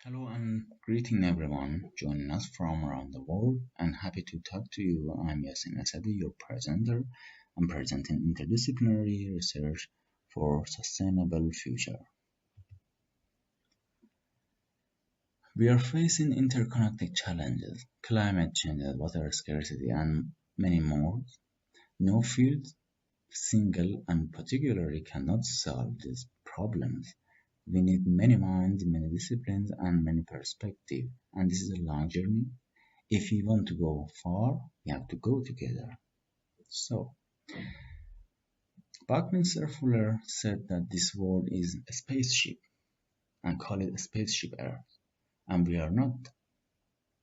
Hello and greeting everyone joining us from around the world and happy to talk to you. I'm Yasin Asadi, your presenter. I'm presenting interdisciplinary research for sustainable future. We are facing interconnected challenges, climate change, water scarcity, and many more. No field, single and particularly, cannot solve these problems. We need many minds, many disciplines, and many perspectives. And this is a long journey. If we want to go far, we have to go together. So, Buckminster Fuller said that this world is a spaceship and call it a spaceship Earth. And we are not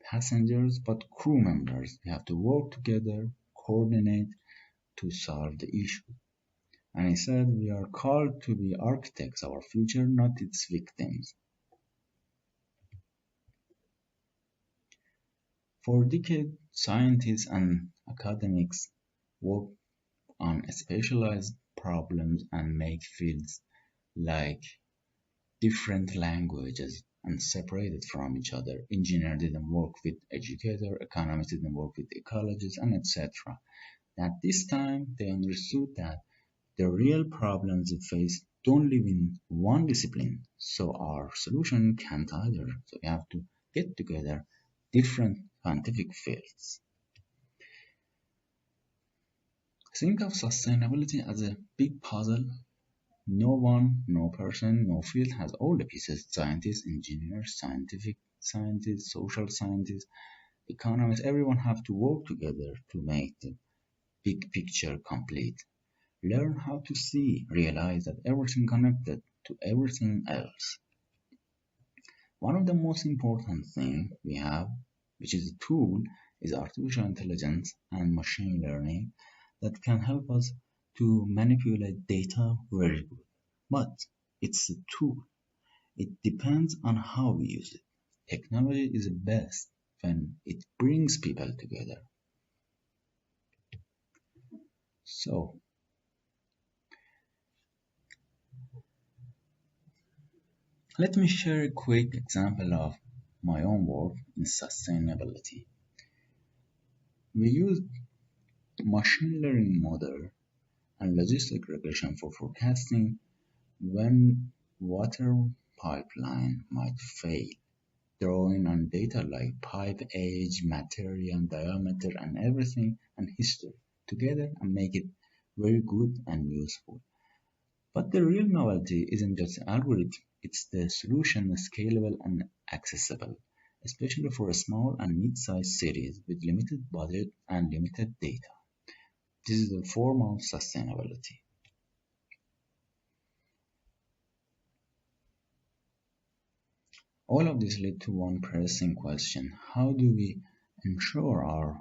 passengers but crew members. We have to work together, coordinate to solve the issue. And he said we are called to be architects of our future, not its victims. For decades, scientists and academics work on specialized problems and make fields like different languages and separated from each other. Engineers didn't work with educators, economists didn't work with ecologists, and etc. At this time, they understood that the real problems we face don't live in one discipline, so our solution can't either. So we have to get together different scientific fields. Think of sustainability as a big puzzle. No one, no person, no field has all the pieces. Scientists, engineers, scientific scientists, social scientists, economists, everyone have to work together to make the big picture complete. Learn how to see, realize that everything connected to everything else. One of the most important things we have, which is a tool, is artificial intelligence and machine learning that can help us to manipulate data very good. But it's a tool. It depends on how we use it. Technology is best when it brings people together. So, let me share a quick example of my own work in sustainability. We used machine learning model and logistic regression for forecasting when water pipeline might fail, drawing on data like pipe age, material, diameter, and everything and history together and make it very good and useful. But the real novelty isn't just the algorithm, it's the solution scalable and accessible, especially for small and mid-sized cities with limited budget and limited data. This is a form of sustainability. All of this led to one pressing question: how do we ensure our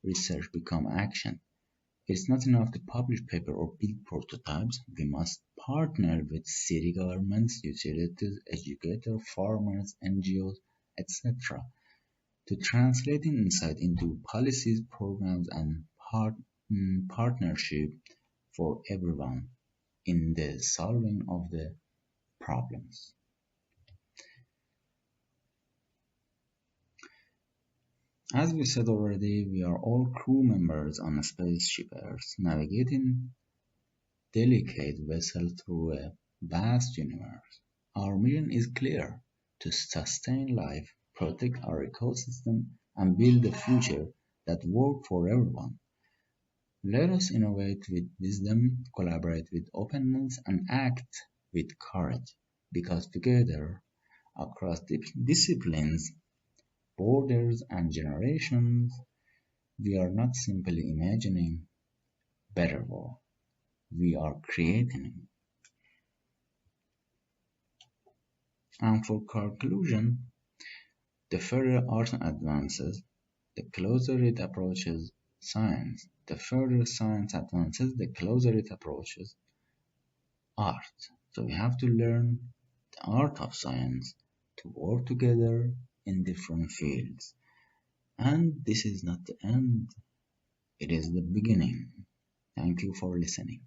research become action? It's not enough to publish paper or build prototypes. We must partner with city governments, utilities, educators, farmers, NGOs, etc. to translate insight into policies, programs, and partnership for everyone in the solving of the problems. As we said already, we are all crew members on a spaceship Earth, navigating delicate vessel through a vast universe. Our mission is clear: to sustain life, protect our ecosystem, and build a future that works for everyone. Let us innovate with wisdom, collaborate with openness, and act with courage, because together, across disciplines, borders, and generations, we are not simply imagining better world. We are creating. And for conclusion, the further art advances, the closer it approaches science. The further science advances, the closer it approaches art. So we have to learn the art of science to work together in different fields. And this is not the end, it is the beginning. Thank you for listening.